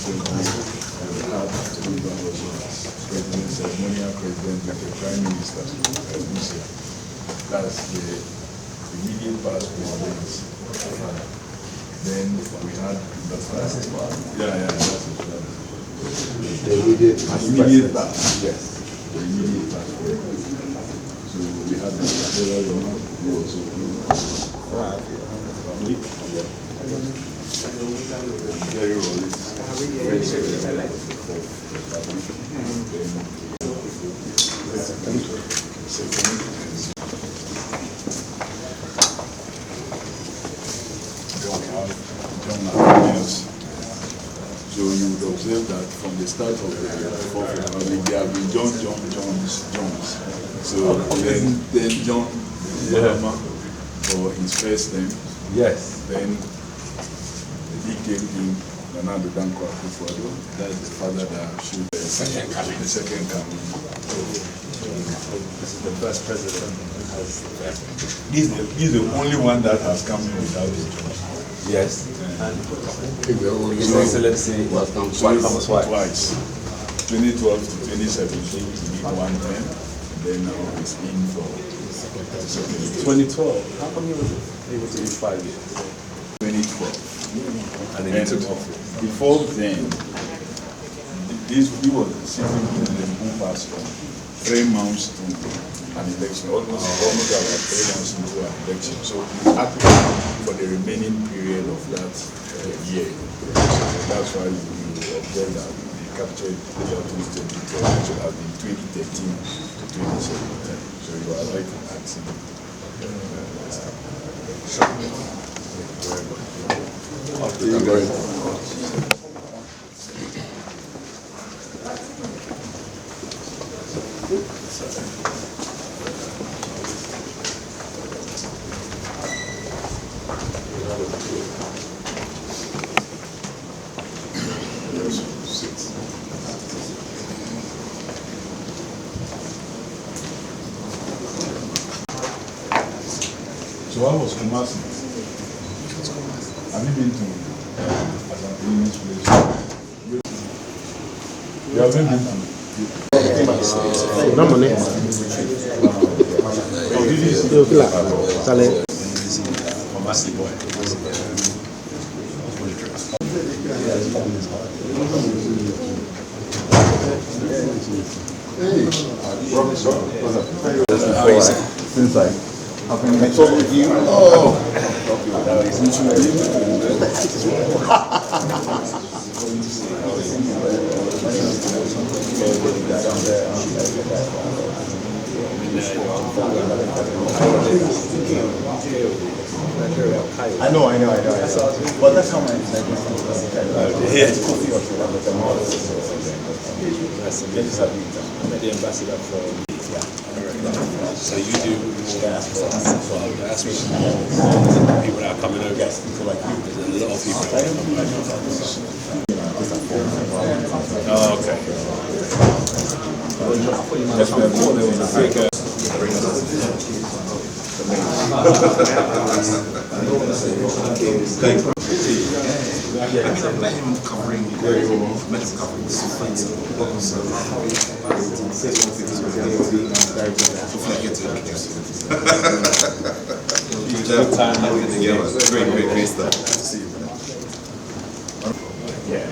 President, ceremonial president with the Prime Minister. That's the immediate past presidents. Then we had the first. The immediate past. Yes. The immediate past president. So we had the federal who also very rollers. So you would observe that from the start of the Fourth Republic, there have been Jones. So then John Mahama for his first term. Yes. Then he came in Nana Danko Akufo-Addo. That's the father that should the second coming. This is the first president who has. He's the only one that has come in without his job. Yes. His Excellency twice. 2012 to 2017 he did one term, then now he's in for the second. 2012. How come he was able to do 5 years? 2012. And then he took office. Before then, he was sitting in the boom pass from 3 months to an election, almost about 3 months into an election. So actually for the remaining period of that year. So that's why we observed that we captured the opportunity to have been 2013 to 2017. So you are right in asking. So I was Kumasi. Have you been to Azambili's place? You haven't been to? No money. Oh, did you see? Kumasi boy. Since I talk with you. Oh! I know. But that's how my coffee or The ambassador for so you do diaspora people that are coming over. yes, people like you. There's a lot of people that come over. Oh, okay. Yes, before there was a big Covering medical covering. Great stuff. Nice to see you. yeah.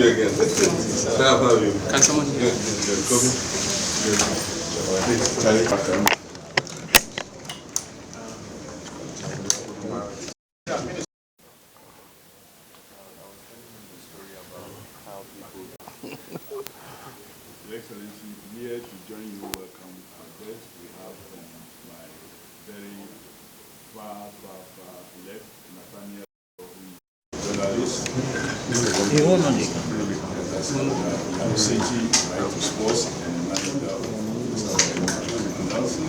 you again. Can someone hear? Your Excellency, here to join you, welcome our guest. We have my very far left, Nathaniel, journalist. City, right to sports, and manager of Nelson.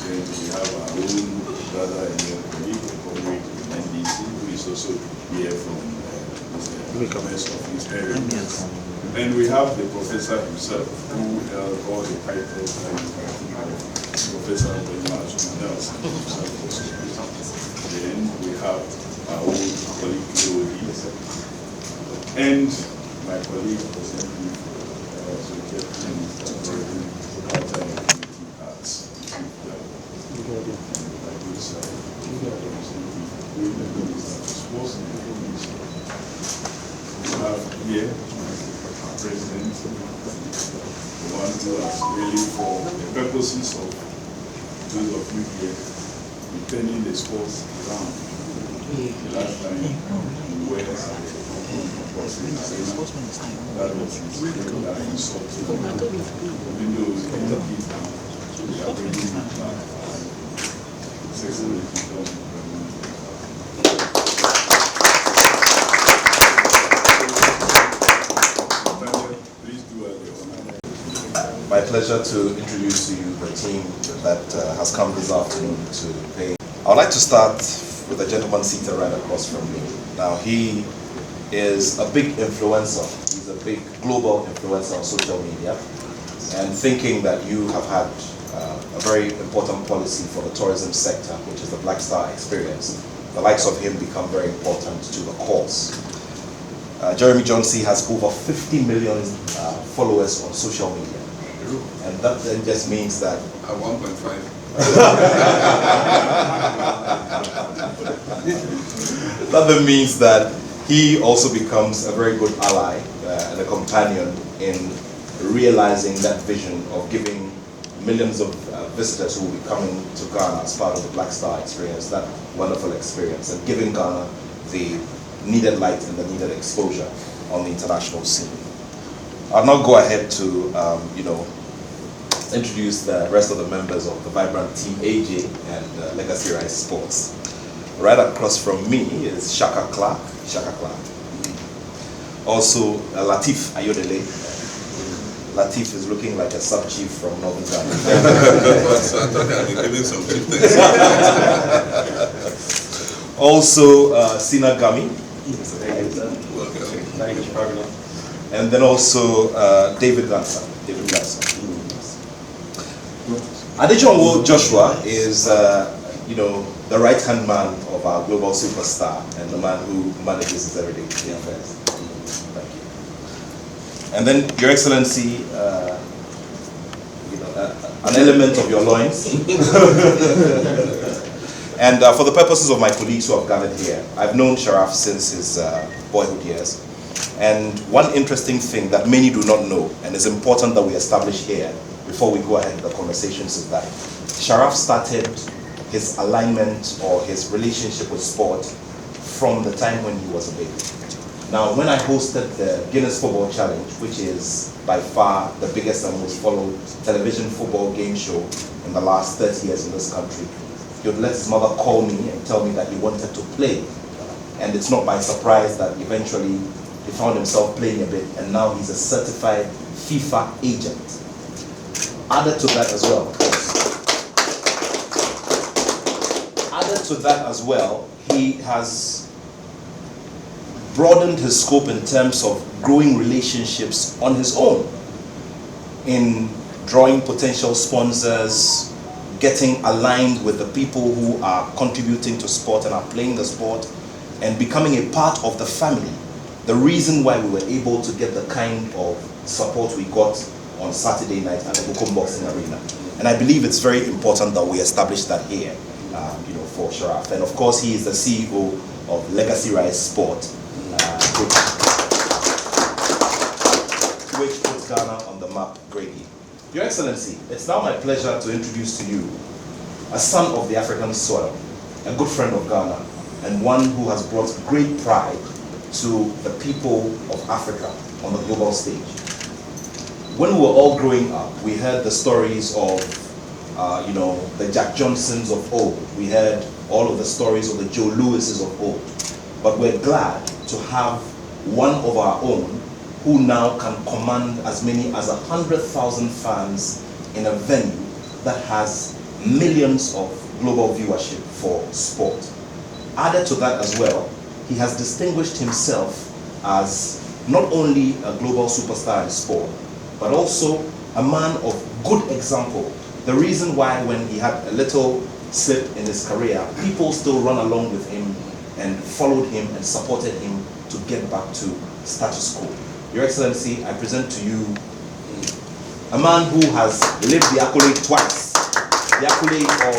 Then we have our own brother and your colleague, Comrade NDC, who is also here from the commerce of his area. And we have the professor himself, who held all the titles like Professor Nelson himself also. Then we have our own colleague Lodi, and my colleague President here, President, the one who has really, for the purposes of those of you here, returning the sports around. The last time we were at the boxing arena, that was that insulting. Even though we can keep down, we are bringing it back. My pleasure to introduce to you the team that has come this afternoon to play. I would like to start with a gentleman seated right across from me. Now, he is a big influencer. He's a big global influencer on social media. And thinking that you have had a very important policy for the tourism sector, which is the Black Star experience, the likes of him become very important to the cause. Jeremy Johnsey has over 50 million followers on social media. And that then just means that... At 1.5. That then means that he also becomes a very good ally and a companion in realizing that vision of giving millions of visitors who will be coming to Ghana as part of the Black Star experience, that wonderful experience, and giving Ghana the needed light and the needed exposure on the international scene. I'll now go ahead to, introduce the rest of the members of the vibrant Team AJ and Legacy Rise Sports. Right across from me is Shaka Clark. Also, Latif Ayodele. Latif is looking like a sub-chief from Northern Ghana. I thought I'd be giving some chieftains. Also, Sina Gami. Welcome. And then also David Gansa. Adejonwo Joshua is, the right-hand man of our global superstar and the man who manages his everyday affairs. Thank you. And then, Your Excellency, an element of your loins. And for the purposes of my colleagues who have gathered here, I've known Sharaf since his boyhood years. And one interesting thing that many do not know, and is important that we establish here before we go ahead with the conversations, is that Sharaf started his alignment or his relationship with sport from the time when he was a baby. Now, when I hosted the Guinness Football Challenge, which is by far the biggest and most followed television football game show in the last 30 years in this country, he would let his mother call me and tell me that he wanted to play. And it's not by surprise that eventually he found himself playing a bit, and now he's a certified FIFA agent. Added to that as well, he has broadened his scope in terms of growing relationships on his own, in drawing potential sponsors, getting aligned with the people who are contributing to sport and are playing the sport, and becoming a part of the family. The reason why we were able to get the kind of support we got on Saturday night at the Bukum Boxing Arena. And I believe it's very important that we establish that here, for Sharaf. And of course, he is the CEO of Legacy Rise Sport. Ghana on the map greatly. Your Excellency, it's now my pleasure to introduce to you a son of the African soil, a good friend of Ghana, and one who has brought great pride to the people of Africa on the global stage. When we were all growing up, we heard the stories of, the Jack Johnsons of old. We heard all of the stories of the Joe Lewises of old. But we're glad to have one of our own who now can command as many as 100,000 fans in a venue that has millions of global viewership for sport. Added to that as well, he has distinguished himself as not only a global superstar in sport, but also a man of good example. The reason why when he had a little slip in his career, people still run along with him and followed him and supported him to get back to status quo. Your Excellency, I present to you a man who has lived the accolade twice. The accolade of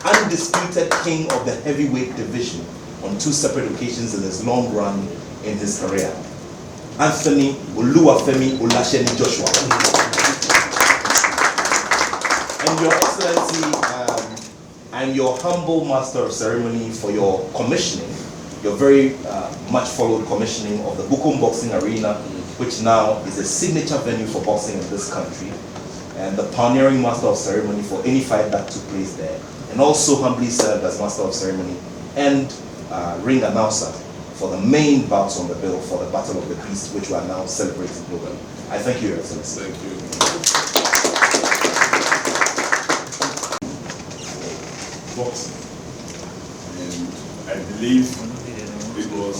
undisputed king of the heavyweight division on 2 separate occasions in his long run in his career. Anthony Oluwafemi Olasheni Joshua. And Your Excellency, I'm your humble master of ceremony for your commissioning, your very much followed commissioning of the Bukum Boxing Arena, which now is a signature venue for boxing in this country, and the pioneering master of ceremony for any fight that took place there, and also humbly served as master of ceremony and ring announcer for the main bouts on the bill for the Battle of the Beast, which we are now celebrating globally. I thank you, Your Excellency. Thank you. Boxing. And I believe it was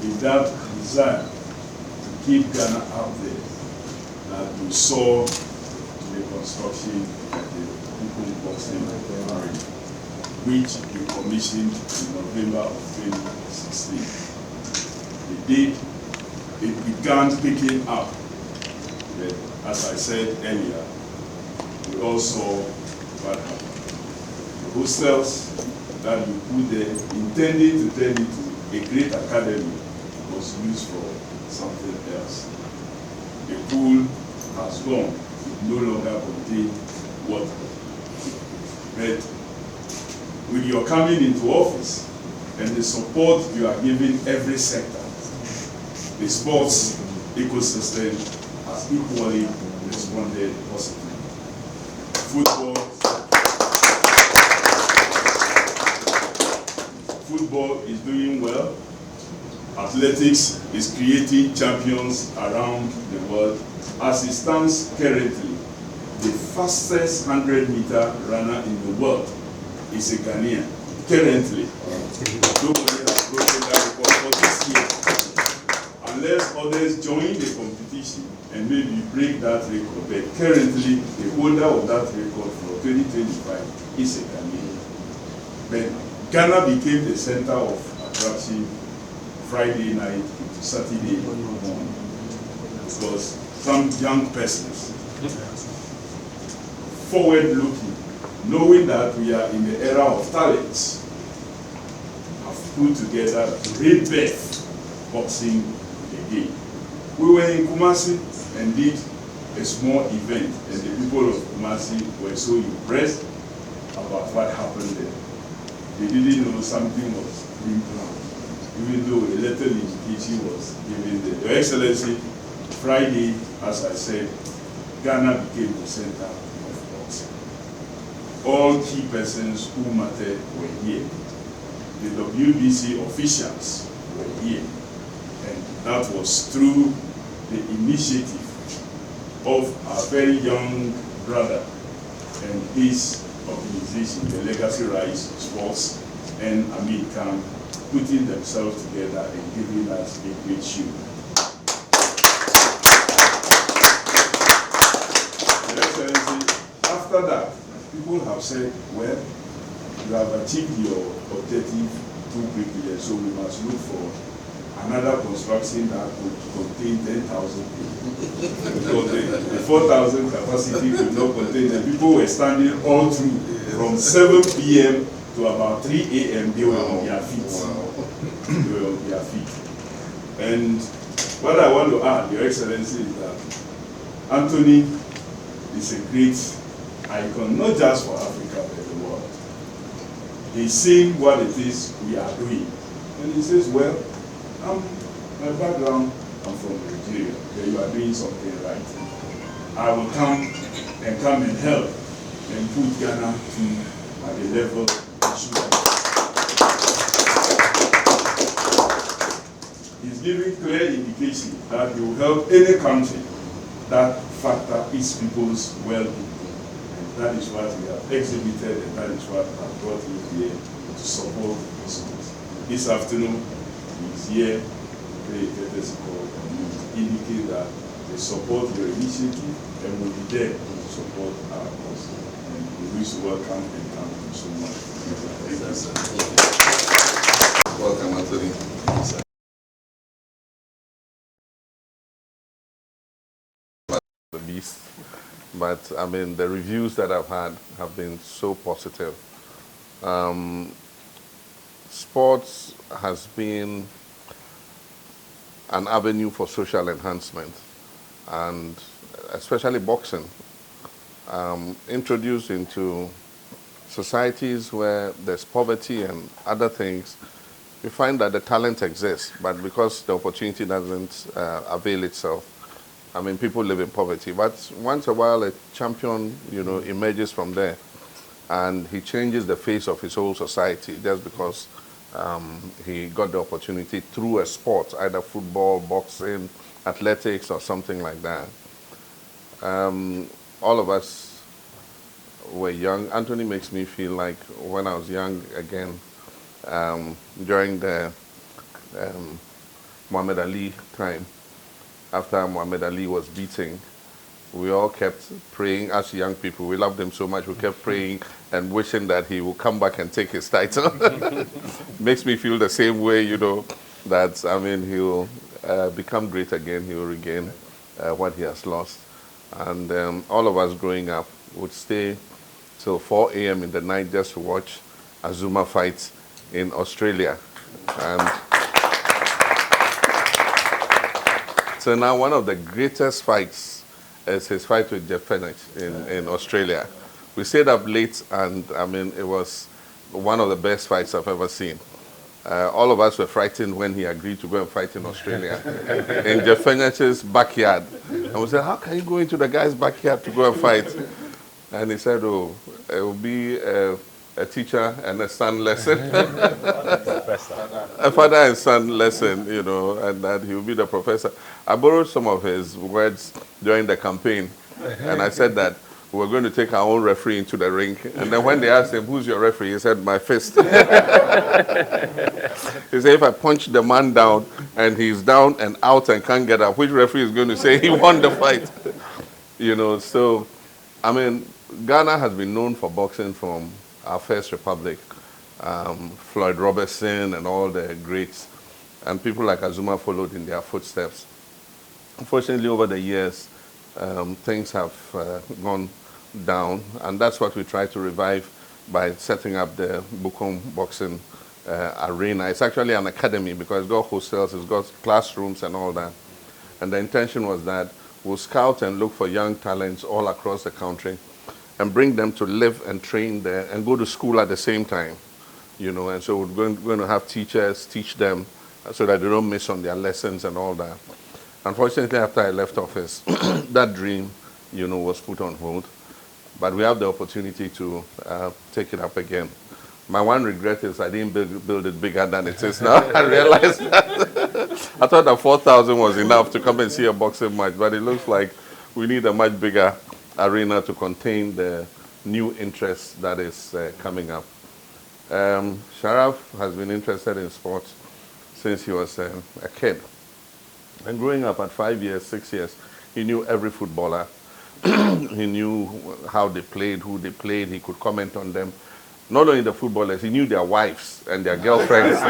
with that desire to keep Ghana out there that we saw the construction of the Bukum Boxing Arena, which we commissioned in November of 2016. It began picking up, but as I said earlier, we also what happened. The hostels that we put there, intended to turn into a great academy, was used for something else. The pool has gone, it no longer contains water. But with your coming into office and the support you are giving every sector, the sports ecosystem has equally responded positively. Football is doing well. Athletics is creating champions around the world. As it stands currently, the fastest 100-meter runner in the world is a Ghanaian. Currently, nobody has broken that record for this year. Unless others join the competition and maybe break that record. But currently, the holder of that record for 2025 is a Ghanaian. But Ghana became the center of attraction Friday night into Saturday morning because some young persons, forward-looking, knowing that we are in the era of talents, have put together to rebirth boxing again. We were in Kumasi and did a small event, and the people of Kumasi were so impressed about what happened there. They didn't know something was being planned, even though a little indication was given there. Your Excellency, Friday, as I said, Ghana became the center of boxing. All key persons who mattered were here. The WBC officials were here. And that was through the initiative of our very young brother and his organization, the Legacy Rise Sports, and Amir Khan, putting themselves together and giving us a great show. Your Excellency, after that, people have said, well, you have achieved your objective too quickly, and so we must look for another construction that could contain 10,000 people. Because the 4,000 capacity could not contain them. People were standing all through from 7 p.m. to about 3 a.m. They were on their feet. They were on their feet. And what I want to add, Your Excellency, is that Anthony is a great icon, not just for Africa, but the world. He's seeing what it is we are doing. And he says, well, my background, I'm from Nigeria, where you are doing something right. I will come and help and put Ghana at the level it should be. He's giving clear indication that he will help any country that factor its people's well-being. And that is what we have exhibited, and that is what has brought him here to support this cause. This afternoon, he's here to pay a courtesy call and indicate that they support your initiative and will be there to support our cause. And we wish to welcome and thank you so much. Thank you, sir. Welcome, Anthony. The beast, but I mean the reviews that I've had have been so positive. Sports has been an avenue for social enhancement, and especially boxing, introduced into societies where there's poverty and other things. We find that the talent exists, but because the opportunity doesn't avail itself, I mean, people live in poverty. But once a while, a champion, emerges from there, and he changes the face of his whole society just because he got the opportunity through a sport, either football, boxing, athletics, or something like that. All of us were young. Anthony makes me feel like when I was young again, during the Muhammad Ali time. After Muhammad Ali was beaten, we all kept praying as young people. We loved him so much, we kept praying and wishing that he would come back and take his title. Makes me feel the same way, that, I mean, he will become great again. He will regain what he has lost. And all of us growing up would stay till 4 a.m. in the night just to watch Azuma fight in Australia. And so now one of the greatest fights is his fight with Jeff Fenech in Australia. We stayed up late, and I mean, it was one of the best fights I've ever seen. All of us were frightened when he agreed to go and fight in Australia, in Jeff Fenech's backyard. And we said, how can you go into the guy's backyard to go and fight? And he said, oh, it will be a teacher and a son lesson. A father and son lesson, and that he will be the professor. I borrowed some of his words during the campaign, and I said that we were going to take our own referee into the ring. And then when they asked him, who's your referee? He said, my fist. He said, if I punch the man down and he's down and out and can't get up, which referee is going to say he won the fight? So, I mean, Ghana has been known for boxing from our first republic. Floyd Robertson and all the greats, and people like Azuma followed in their footsteps. Unfortunately, over the years, things have gone down, and that's what we try to revive by setting up the Bukom Boxing Arena. It's actually an academy because it's got hostels, it's got classrooms and all that. And the intention was that we'll scout and look for young talents all across the country and bring them to live and train there and go to school at the same time. And so we're going to have teachers teach them so that they don't miss on their lessons and all that. Unfortunately, after I left office, that dream, was put on hold. But we have the opportunity to take it up again. My one regret is I didn't build it bigger than it is now. I realized that. I thought that 4,000 was enough to come and see a boxing match, but it looks like we need a much bigger arena to contain the new interest that is coming up. Sharaf has been interested in sports since he was a kid. And growing up at 5 years, 6 years, he knew every footballer. He knew how they played, who they played. He could comment on them. Not only the footballers, he knew their wives and their girlfriends.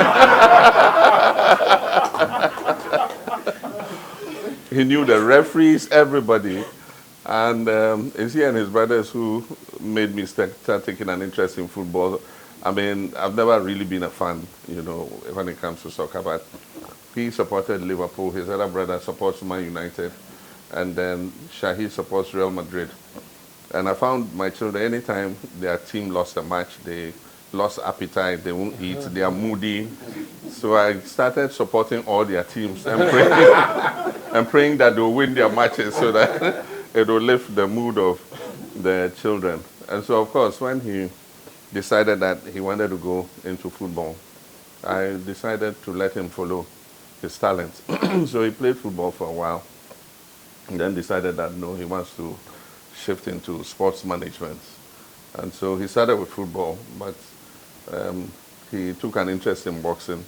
He knew the referees, everybody. And it's he and his brothers who made me start taking an interest in football. I mean, I've never really been a fan, when it comes to soccer, but he supported Liverpool. His other brother supports Man United. and then Shahi supports Real Madrid. And I found my children, anytime their team lost a match, they lost appetite, they won't eat, they are moody. So I started supporting all their teams and praying that they'll win their matches so that it will lift the mood of the children. And so, of course, when he decided that he wanted to go into football, I decided to let him follow his talent. So he played football for a while, and then decided that no, he wants to shift into sports management. And so he started with football, but he took an interest in boxing.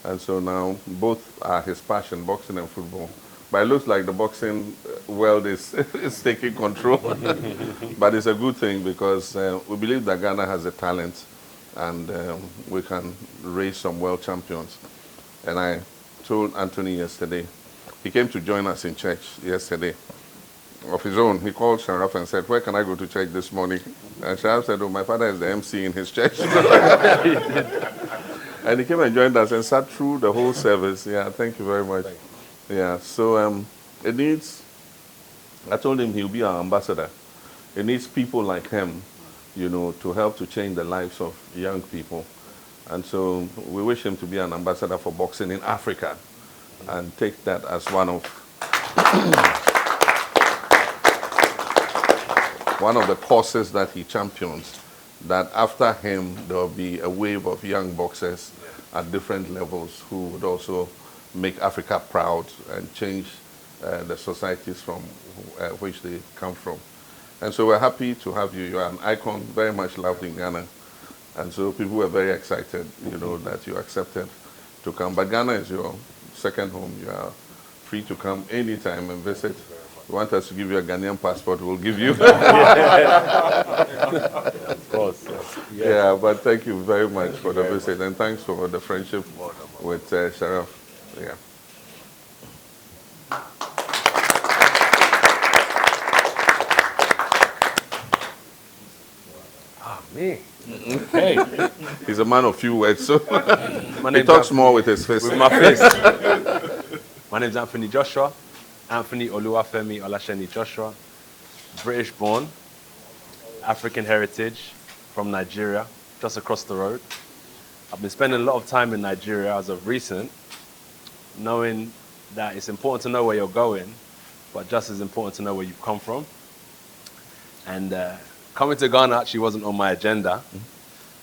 And so now both are his passion, boxing and football. But it looks like the boxing world is taking control. But it's a good thing because we believe that Ghana has a talent, and we can raise some world champions. And I told Anthony yesterday, he came to join us in church yesterday. Of his own, he called Sharaf and said, "Where can I go to church this morning?" And Sharaf said, "Oh, my father is the MC in his church." And he came and joined us and sat through the whole service. Yeah, thank you very much. Yeah, so it needs, I told him he'll be our ambassador. It needs people like him, you know, to help to change the lives of young people. And so we wish him to be an ambassador for boxing in Africa and take that as one of the causes that he champions, that after him there will be a wave of young boxers at different levels who would also make Africa proud and change the societies from which they come from. And so we're happy to have you. You are an icon, very much loved in Ghana. And so people were very excited, you know, that you accepted to come. But Ghana is your second home. You are free to come anytime and visit. You want us to give you a Ghanaian passport, we'll give you. Of course. Yeah, but thank you very much for the visit, and thanks for the friendship with Sharaf. Yeah. Me. Hey. He's a man of few words, so he talks Anthony, more with his fist. with my fist. My name's Anthony Joshua. Anthony Oluwafemi Olasheni Joshua. British born, African heritage, from Nigeria, just across the road. I've been spending a lot of time in Nigeria as of recent, knowing that it's important to know where you're going, but just as important to know where you've come from. And coming to Ghana actually wasn't on my agenda,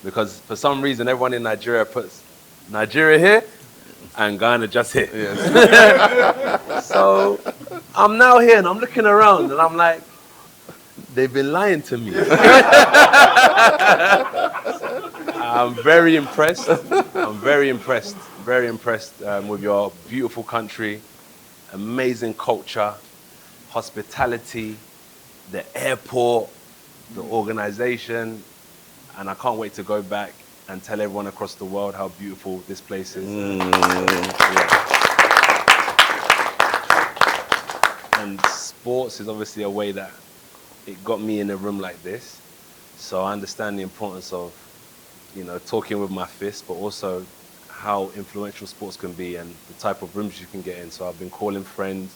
because for some reason everyone in Nigeria puts Nigeria here and Ghana just here. Yes. So I'm now here and I'm looking around and I'm like, they've been lying to me. I'm very impressed. I'm very impressed with your beautiful country, amazing culture, hospitality, the airport, the organization, and I can't wait to go back and tell everyone across the world how beautiful this place is. Yeah. And sports is obviously a way that it got me in a room like this. So I understand the importance of, you know, talking with my fist, but also how influential sports can be and the type of rooms you can get in. So I've been calling friends,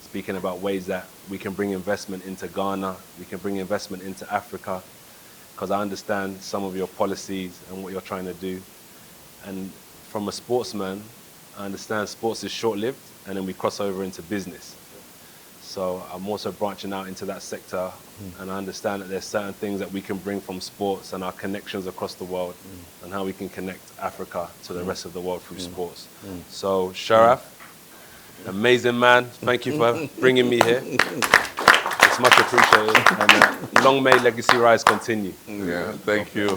speaking about ways that we can bring investment into Ghana, we can bring investment into Africa, because I understand some of your policies and what you're trying to do. And from a sportsman, I understand sports is short-lived, and then we cross over into business. So I'm also branching out into that sector, and I understand that there's certain things that we can bring from sports and our connections across the world, and how we can connect Africa to the rest of the world through sports. So Sharaf, amazing man, thank you for bringing me here. It's much appreciated, and long may Legacy Rise continue. Yeah, thank you.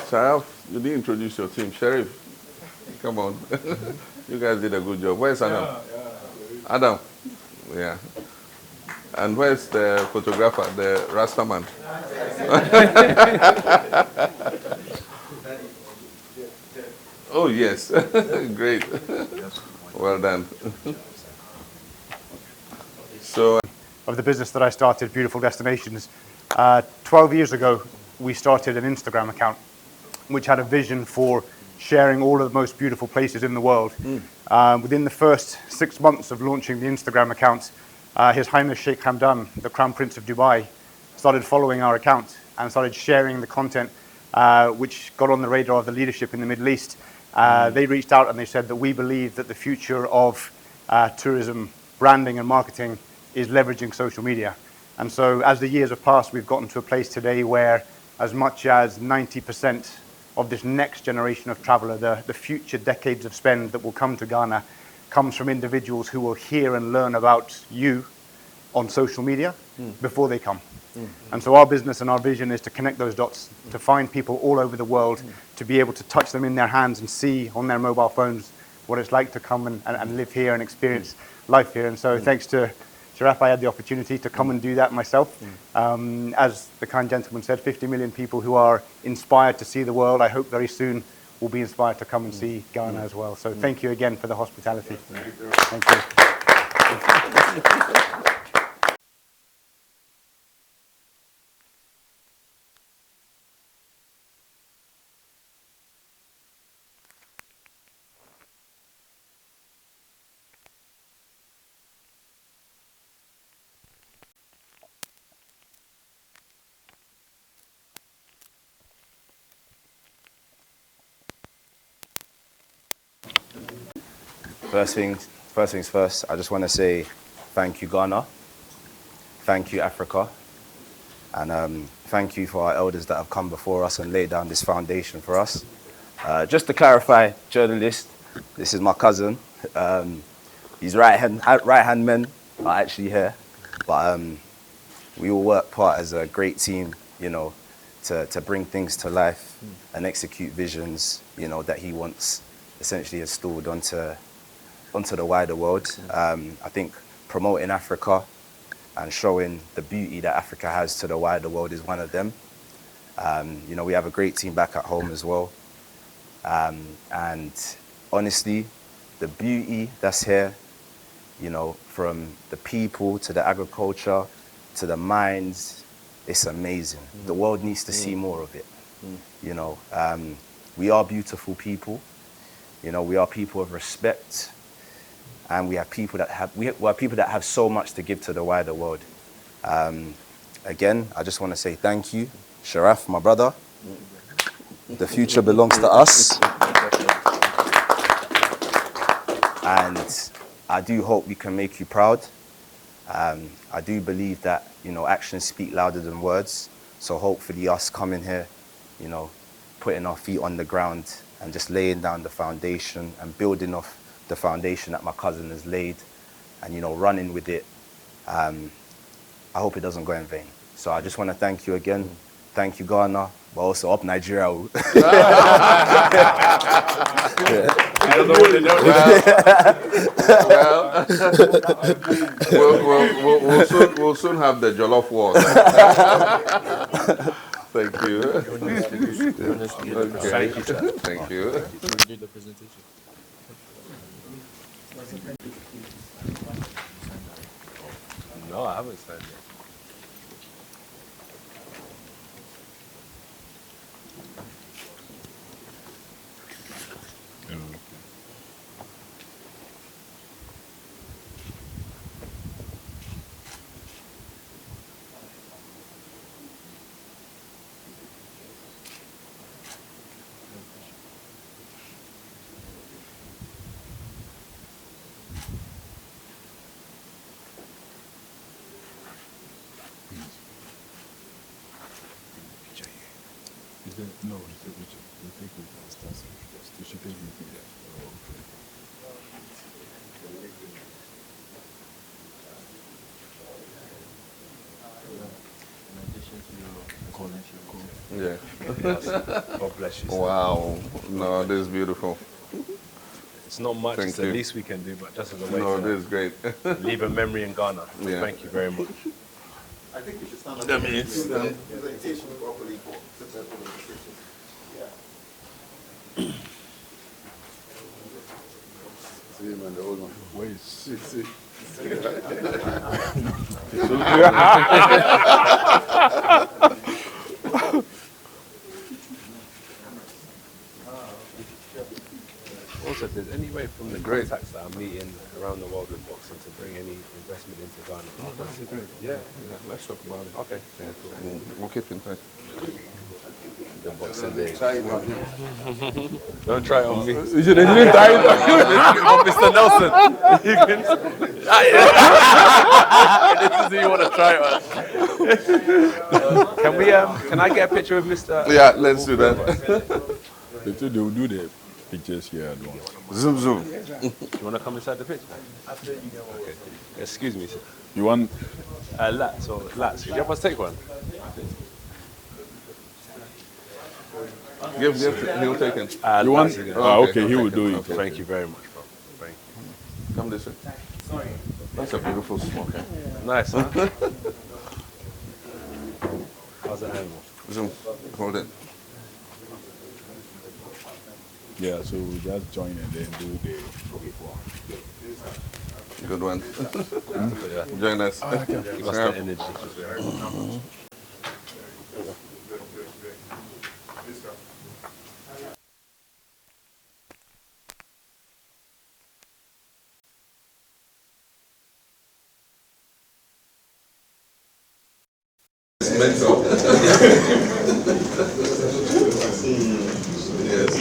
Sharaf, you didn't introduce your team. Sheriff, come on. You guys did a good job. Where's Adam? Adam? Yeah. And where's the photographer, the Rasta man? Oh, yes. Great. Well done. So, of the business that I started, Beautiful Destinations. 12 years ago, we started an Instagram account which had a vision for sharing all of the most beautiful places in the world. Within the first 6 months of launching the Instagram account, His Highness Sheikh Hamdan, the Crown Prince of Dubai, started following our account and started sharing the content, which got on the radar of the leadership in the Middle East. They reached out and they said that we believe that the future of tourism, branding and marketing is leveraging social media. And so as the years have passed, we've gotten to a place today where as much as 90% of this next generation of traveler, the future decades of spend that will come to Ghana, comes from individuals who will hear and learn about you on social media before they come. And so our business and our vision is to connect those dots, to find people all over the world, to be able to touch them in their hands and see on their mobile phones what it's like to come and live here and experience life here. And so thanks to Sharaf, I had the opportunity to come and do that myself. As the kind gentleman said, 50 million people who are inspired to see the world, I hope very soon will be inspired to come and see Ghana as well. So thank you again for the hospitality. Thank you. First things first, I just want to say thank you, Ghana. Thank you, Africa. And thank you for our elders that have come before us and laid down this foundation for us. Just to clarify, journalist, this is my cousin. His right-hand men are actually here. But we all work part as a great team, you know, to bring things to life and execute visions, you know, that he wants essentially installed onto the wider world. I think promoting Africa and showing the beauty that Africa has to the wider world is one of them. You know, we have a great team back at home as well. And honestly, the beauty that's here, you know, from the people to the agriculture to the mines, it's amazing. The world needs to see more of it. You know, we are beautiful people. You know, we are people of respect. And we are people that have so much to give to the wider world. Again, I just want to say thank you, Sharaf, my brother. The future belongs to us. And I do hope we can make you proud. I do believe that, you know, actions speak louder than words. So hopefully us coming here, you know, putting our feet on the ground and just laying down the foundation and building off the foundation that my cousin has laid and, you know, running with it, I hope it doesn't go in vain. So I just want to thank you again. Thank you, Ghana, but also up Nigeria. We'll soon have the jollof war. Thank you. Okay. Thank you. No, I haven't signed it. No, the take with us. You should take with me. Oh, okay. Yeah. God bless you. Sir. Wow. No, this is beautiful. It's not much. Thank it's you. the least we can do, but just as a way No, to this is great. leave a memory in Ghana. Yeah. Thank you very much. I think we should stand up That and means- do the presentation properly for successful presentation. Yeah. See him and the old one. Wait, See. away from the contacts that I'm meeting around the world with boxing to bring any investment into Ghana. Yeah. Let's talk about it. Okay. We'll keep in touch. The boxing day. Don't try it on me. You didn't try it on Mr. Nelson. This is who you want to try it on. Can I get a picture of Mr. Yeah, let's do that. They will do the pictures here at once. Zoom, zoom. You want to come inside the picture? Okay. Excuse me, sir. You want? Lats. Could you help us take one? Give, he'll take it. You want? Lats again. Okay, he will do it. Okay. Thank you very much, bro. Thank you. Come this way. That's a beautiful smoke. Nice, huh? How's that angle? Zoom. Hold it. Yeah, so we just join and then do the. Good one. Join us. Give us that energy. Mental. Yes.